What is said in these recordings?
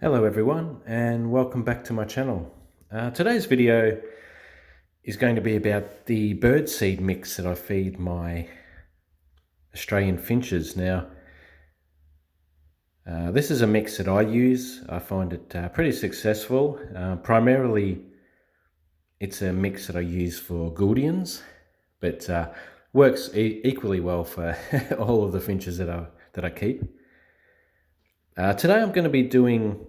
Hello everyone and welcome back to my channel. Today's video is going to be about the birdseed mix that I feed my Australian finches. Now, this is a mix that I use. I find it pretty successful. Primarily, it's a mix that I use for Gouldians, but works equally well for all of the finches that I keep. Today I'm going to be doing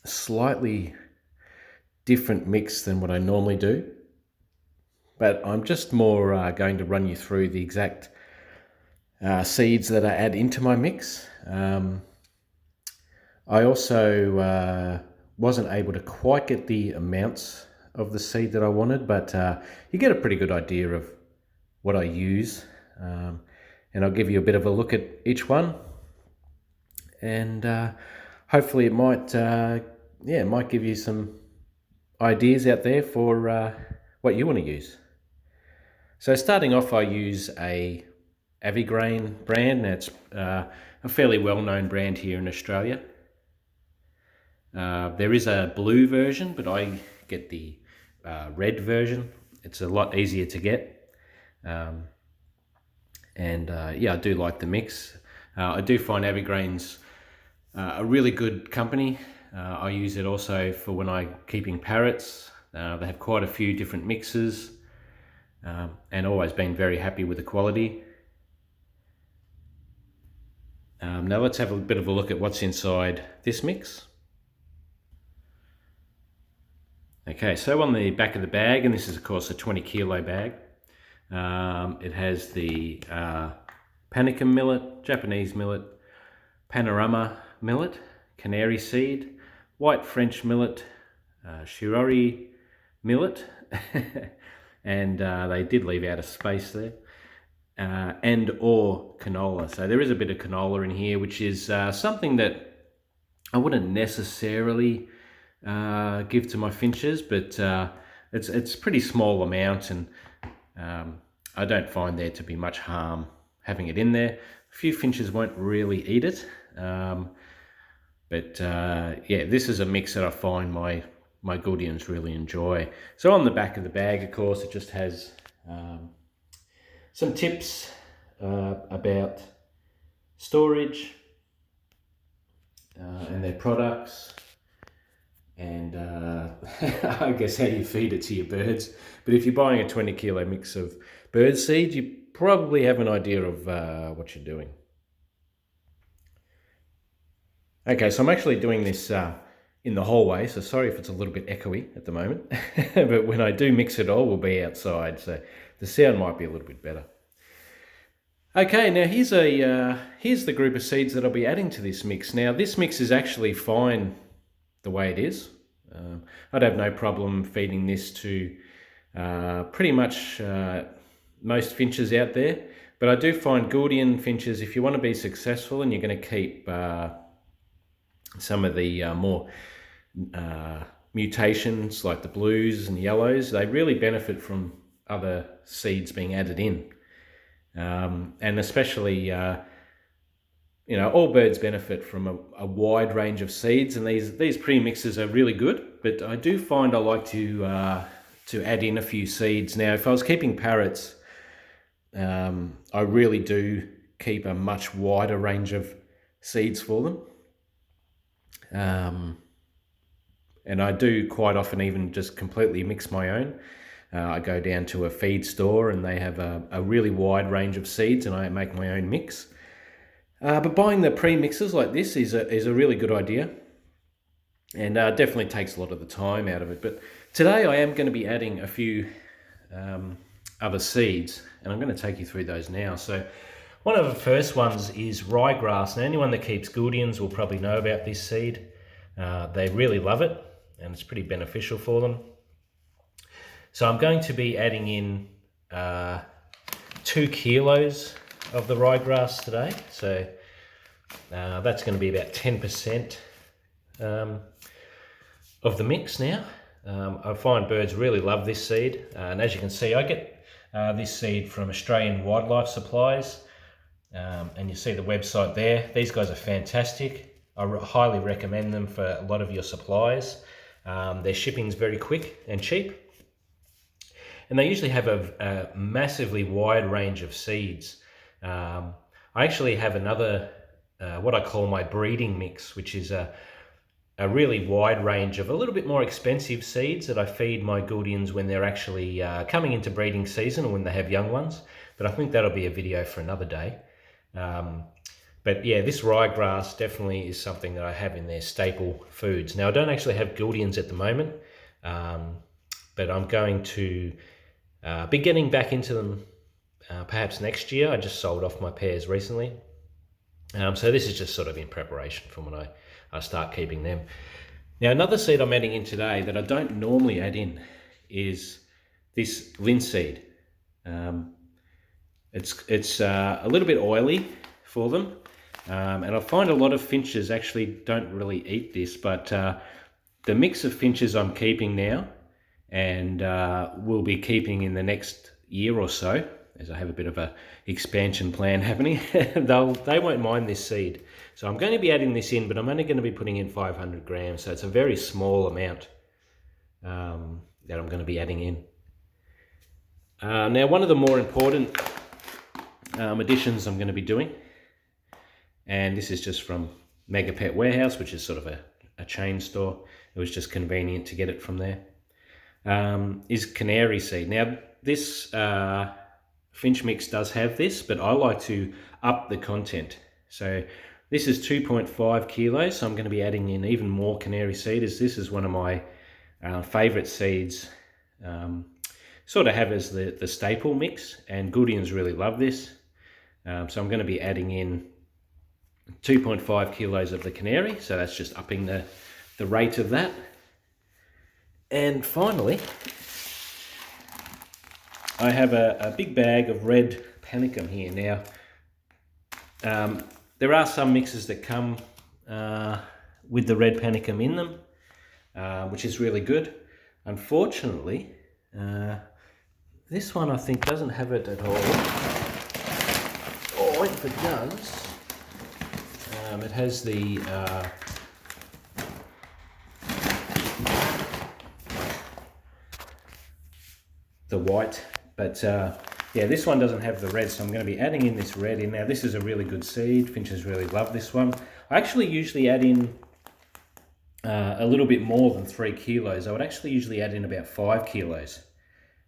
a slightly different mix than what I normally do, but I'm just more going to run you through the exact seeds that I add into my mix. I also wasn't able to quite get the amounts of the seed that I wanted, but you get a pretty good idea of what I use, and I'll give you a bit of a look at each one, and hopefully it might give you some ideas out there for what you want to use. So starting off, I use a Avigrain brand. That's a fairly well-known brand here in Australia. There is a blue version, but I get the red version. It's a lot easier to get, and I do like the mix. I do find Avigrain's a really good company. I use it also for when I'm keeping parrots. They have quite a few different mixes, and always been very happy with the quality. Now let's have a bit of a look at what's inside this mix. Okay, so on the back of the bag, and this is of course a 20 kilo bag, it has the Panicum millet, Japanese millet, Panorama millet, Canary seed, white French millet, Shirori millet, and they did leave out a space there, and or canola. So there is a bit of canola in here, which is something that I wouldn't necessarily give to my finches, but it's a pretty small amount, and I don't find there to be much harm having it in there. A few finches won't really eat it, but this is a mix that I find my Gouldians really enjoy. So on the back of the bag, of course, it just has some tips about storage and their products, and I guess how you feed it to your birds. But if you're buying a 20 kilo mix of bird seed, you probably have an idea of what you're doing. Okay, so I'm actually doing this in the hallway, so sorry if it's a little bit echoey at the moment, but when I do mix it all, we'll be outside, so the sound might be a little bit better. Okay, now here's the group of seeds that I'll be adding to this mix. Now this mix is actually fine the way it is. I'd have no problem feeding this to pretty much most finches out there, but I do find Gouldian finches, if you want to be successful and you're going to keep some of the more mutations like the blues and yellows, they really benefit from other seeds being added in, and especially all birds benefit from a wide range of seeds, and these pre-mixes are really good, but I do find I like to add in a few seeds. Now if I was keeping parrots, I really do keep a much wider range of seeds for them. And I do quite often even just completely mix my own. I go down to a feed store and they have a really wide range of seeds, and I make my own mix. But buying the pre-mixes like this is a really good idea, and definitely takes a lot of the time out of it. But today I am going to be adding a few other seeds, and I'm going to take you through those now. So one of the first ones is ryegrass. Now anyone that keeps Gouldians will probably know about this seed. They really love it, and it's pretty beneficial for them. So I'm going to be adding in 2 kilos of the ryegrass today. So that's going to be about 10% of the mix now. I find birds really love this seed, and as you can see, I get this seed from Australian Wildlife Supplies, and you see the website there. These guys are fantastic. highly recommend them for a lot of your supplies. Their shipping's very quick and cheap. And they usually have a massively wide range of seeds. I actually have another, what I call my breeding mix, which is a really wide range of a little bit more expensive seeds that I feed my Gouldians when they're actually coming into breeding season or when they have young ones. But I think that'll be a video for another day. But yeah, this ryegrass definitely is something that I have in their staple foods. Now, I don't actually have Gouldians at the moment, but I'm going to be getting back into them perhaps next year. I just sold off my pears recently. So this is just sort of in preparation for when I start keeping them. Now, another seed I'm adding in today that I don't normally add in is this linseed. It's a little bit oily for them, and I find a lot of finches actually don't really eat this, but the mix of finches I'm keeping now and will be keeping in the next year or so, as I have a bit of a expansion plan happening, they won't mind this seed. So I'm going to be adding this in, but I'm only going to be putting in 500 grams. So it's a very small amount that I'm going to be adding in. Now, one of the more important additions I'm going to be doing, and this is just from Mega Pet Warehouse, which is sort of a chain store. It was just convenient to get it from there, is canary seed. Now, this Finch mix does have this, but I like to up the content. So this is 2.5 kilos, so I'm going to be adding in even more canary seed, as this is one of my favourite seeds. Sort of have as the staple mix, and Gouldians really love this. So I'm going to be adding in 2.5 kilos of the canary, so that's just upping the rate of that. And finally, I have a big bag of red panicum here. Now, there are some mixes that come with the red panicum in them, which is really good. Unfortunately, this one I think doesn't have it at all. Or if it does, it has the white, but yeah, this one doesn't have the red, so I'm going to be adding in this red in. Now, this is a really good seed. Finches really love this one. I actually usually add in a little bit more than 3 kilos. I would actually usually add in about 5 kilos.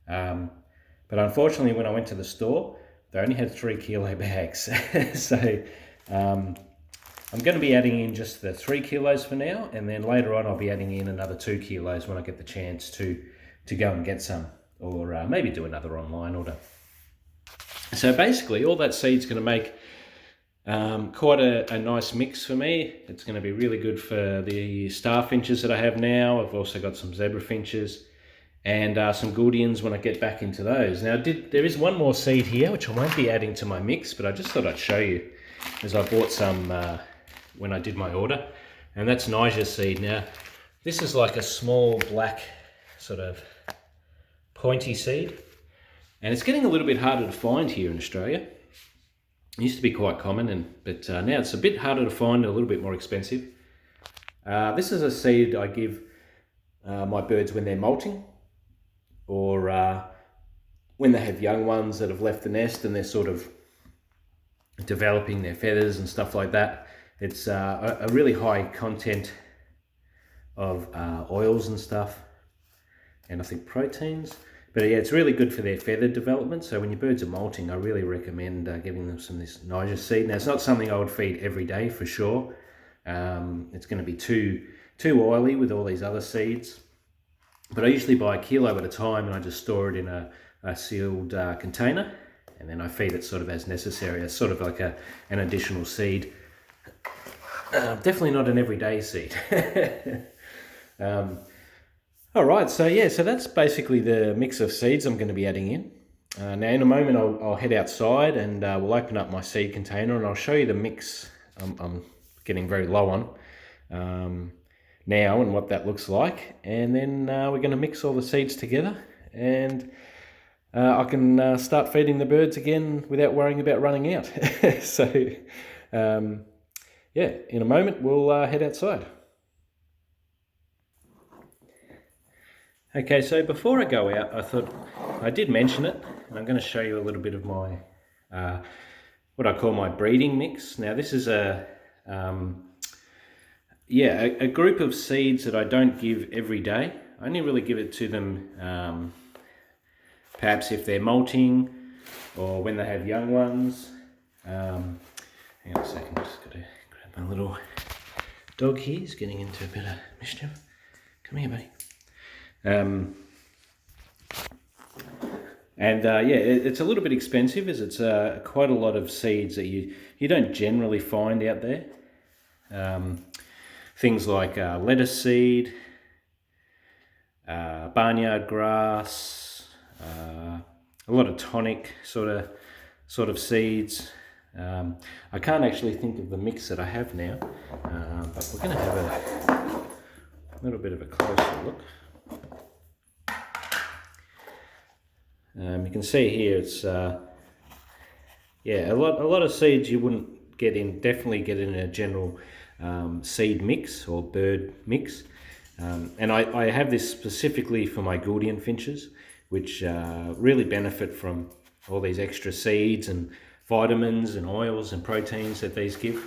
But unfortunately, when I went to the store, they only had 3 kilo bags. So I'm going to be adding in just the 3 kilos for now, and then later on I'll be adding in another 2 kilos when I get the chance to go and get some, or maybe do another online order. So basically, all that seed's going to make quite a nice mix for me. It's going to be really good for the star finches that I have now. I've also got some zebra finches and some Gouldians when I get back into those. Now, there is one more seed here, which I won't be adding to my mix, but I just thought I'd show you, as I bought some when I did my order, and that's Niger seed. Now, this is like a small black sort of pointy seed, and it's getting a little bit harder to find here in Australia. It used to be quite common, but now it's a bit harder to find, a little bit more expensive. This is a seed I give my birds when they're molting, or when they have young ones that have left the nest and they're sort of developing their feathers and stuff like that. It's a really high content of oils and stuff, and I think proteins. But yeah, it's really good for their feather development. So when your birds are molting, I really recommend giving them some of this Niger seed. Now, it's not something I would feed every day for sure. It's going to be too oily with all these other seeds. But I usually buy a kilo at a time, and I just store it in a sealed container, and then I feed it sort of as necessary. It's sort of like an additional seed. Definitely not an everyday seed. All right, so yeah, so that's basically the mix of seeds I'm going to be adding in. Now, in a moment, I'll head outside and we'll open up my seed container, and I'll show you the mix I'm getting very low on now and what that looks like. And then we're going to mix all the seeds together, and I can start feeding the birds again without worrying about running out. So, yeah, yeah, in a moment we'll head outside. Okay, so before I go out, I thought I did mention it, and I'm going to show you a little bit of my what I call my breeding mix. Now, this is a group of seeds that I don't give every day. I only really give it to them perhaps if they're molting or when they have young ones. Hang on a second, just got to grab my little dog here. He's getting into a bit of mischief. Come here, buddy. It's a little bit expensive, as it's quite a lot of seeds that you don't generally find out there. Things like lettuce seed, barnyard grass, a lot of tonic sort of seeds. I can't actually think of the mix that I have now, but we're going to have a little bit of a closer look. You can see here it's a lot of seeds you wouldn't definitely get in a general seed mix or bird mix, and I have this specifically for my Gouldian finches, which really benefit from all these extra seeds and vitamins and oils and proteins that these give.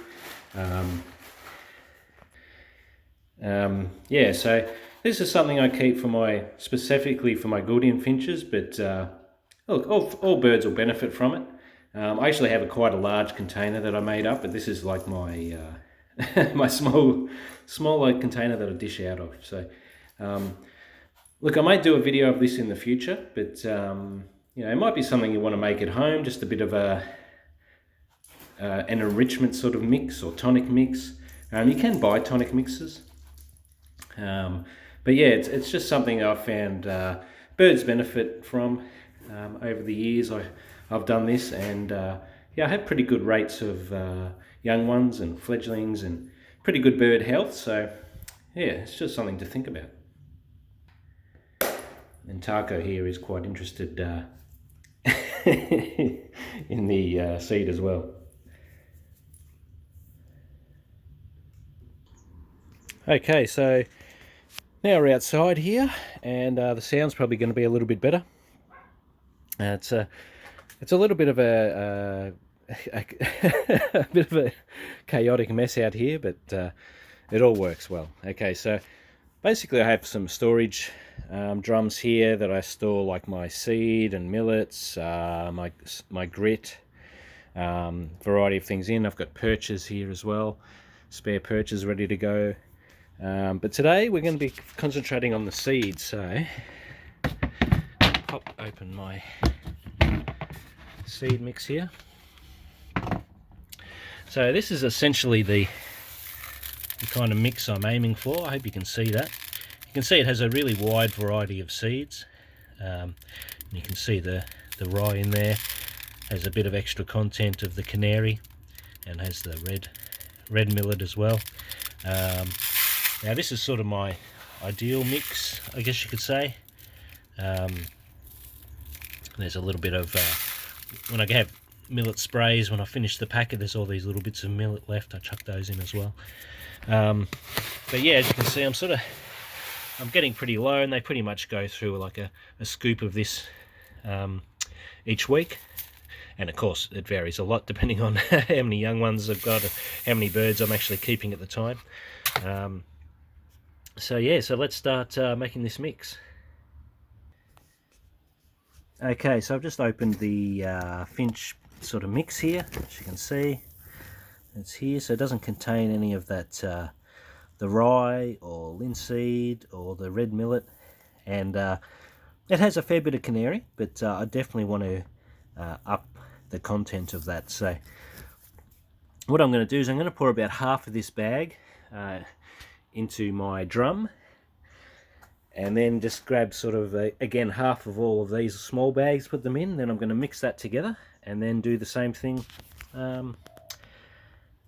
So this is something I keep specifically for my Gouldian finches, but look, all birds will benefit from it. I actually have quite a large container that I made up, but this is like my my small container that I dish out of. So look, I might do a video of this in the future, but it might be something you want to make at home, just a bit of an enrichment sort of mix or tonic mix. You can buy tonic mixes. But yeah, it's just something I've found birds benefit from over the years. I've done this, and I have pretty good rates of young ones and fledglings and pretty good bird health. So yeah, it's just something to think about. And Taco here is quite interested in the seed as well. Okay, so now we're outside here, and the sound's probably going to be a little bit better. It's a little bit of a bit of a chaotic mess out here, but it all works well. Okay, so basically I have some storage drums here that I store like my seed and millets, my grit, variety of things in. I've got perches here as well, spare perches ready to go. But today we're going to be concentrating on the seeds, so pop open my seed mix here. So this is essentially the kind of mix I'm aiming for. I hope you can see that. You can see it has a really wide variety of seeds. And you can see the rye in there has a bit of extra content of the canary, and has the red millet as well. Now this is sort of my ideal mix, I guess you could say. There's a little bit of, when I have millet sprays, when I finish the packet, there's all these little bits of millet left. I chuck those in as well. But yeah, as you can see, I'm getting pretty low, and they pretty much go through like a scoop of this each week. And of course, it varies a lot depending on how many young ones I've got, how many birds I'm actually keeping at the time. So let's start making this mix. Okay, so I've just opened the Finch sort of mix here. As you can see, it's here, so it doesn't contain any of that the rye or linseed or the red millet, and it has a fair bit of canary, but I definitely want to up the content of that. So what I'm going to do is I'm going to pour about half of this bag into my drum, and then just grab sort of again half of all of these small bags, put them in. Then I'm going to mix that together, and then do the same thing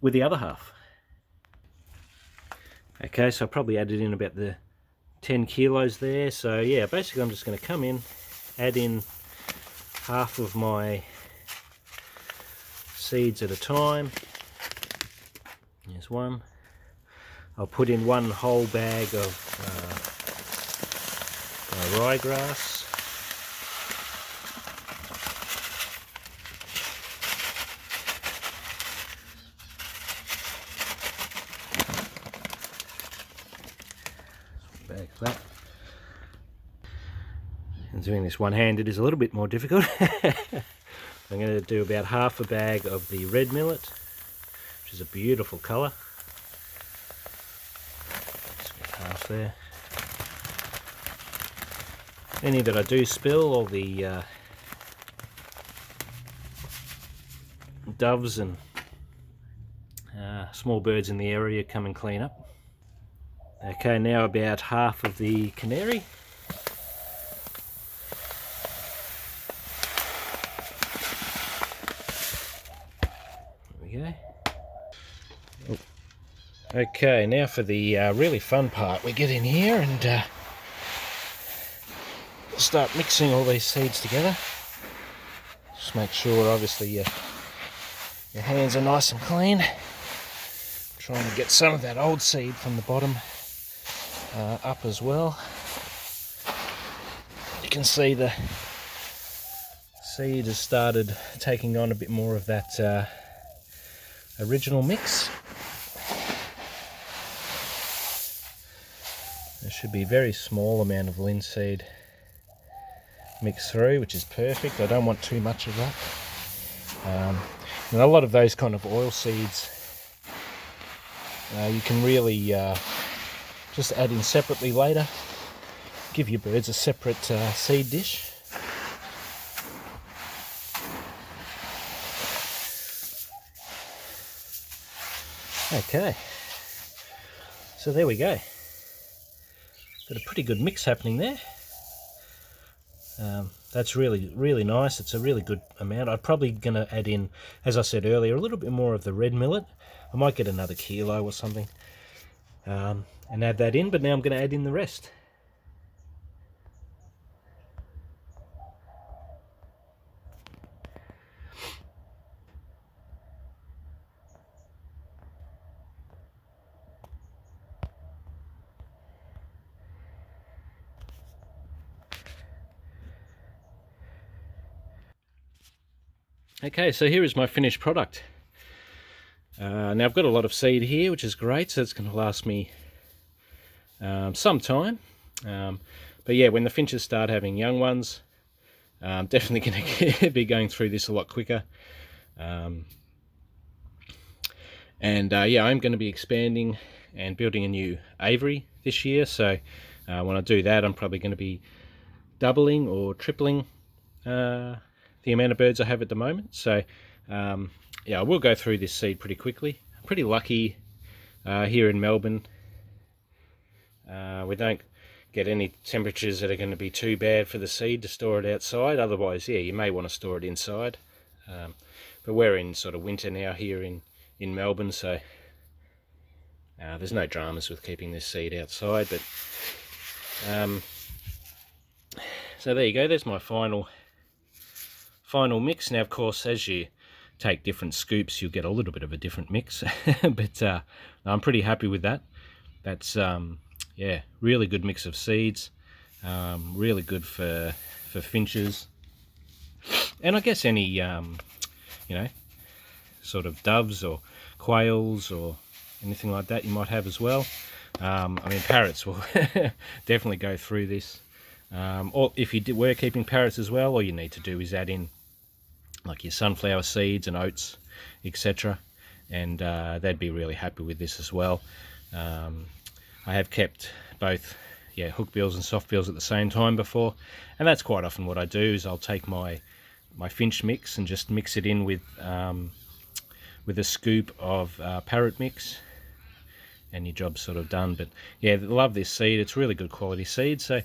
with the other half. Okay, so I probably added in about the 10 kilos there. So yeah, basically I'm just going to come in, add in half of my seeds at a time. Yeah, There's one. I'll put in one whole bag of ryegrass. Bag of that. And doing this one-handed is a little bit more difficult. I'm going to do about half a bag of the red millet, which is a beautiful colour. Just get half there. Any that I do spill, all the doves and small birds in the area come and clean up. Okay, now about half of the canary. Okay, now for the really fun part. We get in here and start mixing all these seeds together. Just make sure, obviously, your hands are nice and clean. Trying to get some of that old seed from the bottom up as well. You can see the seed has started taking on a bit more of that original mix. There should be a very small amount of linseed mixed through, which is perfect. I don't want too much of that. And a lot of those kind of oil seeds, you can really just add in separately later. Give your birds a separate seed dish. Okay, so there we go. Got a pretty good mix happening there. That's really nice. It's a really good amount. I'm probably going to add in, as I said earlier, a little bit more of the red millet. I might get another kilo or something and add that in, but now I'm going to add in the rest. Okay, so here is my finished product. Now I've got a lot of seed here, which is great, so it's going to last me some time. But yeah, when the finches start having young ones, I'm definitely going to be going through this a lot quicker. Yeah, I'm going to be expanding and building a new aviary this year, so when I do that, I'm probably going to be doubling or tripling the amount of birds I have at the moment. So yeah, I will go through this seed pretty quickly. I'm pretty lucky here in Melbourne. We don't get any temperatures that are going to be too bad for the seed to store it outside. Otherwise, yeah, you may want to store it inside. But we're in sort of winter now here in Melbourne, so there's no dramas with keeping this seed outside. But so there you go. There's my final mix. Now, of course, as you take different scoops, you'll get a little bit of a different mix. But I'm pretty happy with that. That's yeah, really good mix of seeds. Really good for finches, and I guess any you know, sort of doves or quails or anything like that you might have as well. I mean, parrots will definitely go through this. Or if you were keeping parrots as well, all you need to do is add in like your sunflower seeds and oats, etc., and they'd be really happy with this as well. I have kept both, yeah, hookbills and softbills at the same time before, and that's quite often what I do. Is I'll take my finch mix and just mix it in with a scoop of parrot mix, and your job's sort of done. But yeah, love this seed. It's really good quality seed. So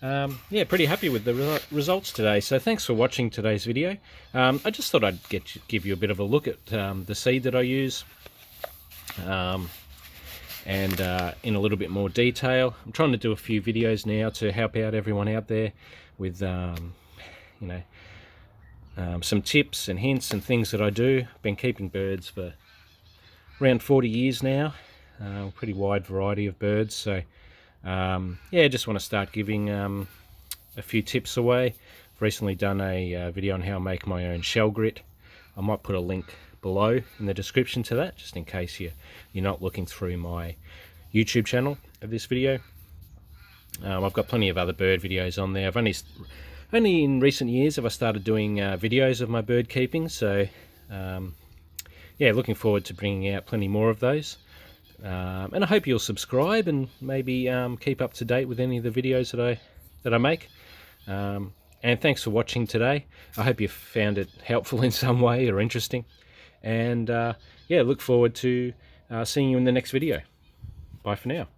yeah, pretty happy with the results today. So thanks for watching today's video. I just thought I'd give you a bit of a look at the seed that I use, and in a little bit more detail. I'm trying to do a few videos now to help out everyone out there with you know, some tips and hints and things that I do. Been keeping birds for around 40 years now. Pretty wide variety of birds. So yeah, just want to start giving a few tips away. I've recently done a video on how I make my own shell grit. I might put a link below in the description to that, just in case you're not looking through my YouTube channel of this video. I've got plenty of other bird videos on there. I've only in recent years have I started doing videos of my bird keeping, so yeah, looking forward to bringing out plenty more of those. And I hope you'll subscribe and maybe keep up to date with any of the videos that I make. And thanks for watching today. I hope you found it helpful in some way or interesting. And yeah, look forward to seeing you in the next video. Bye for now.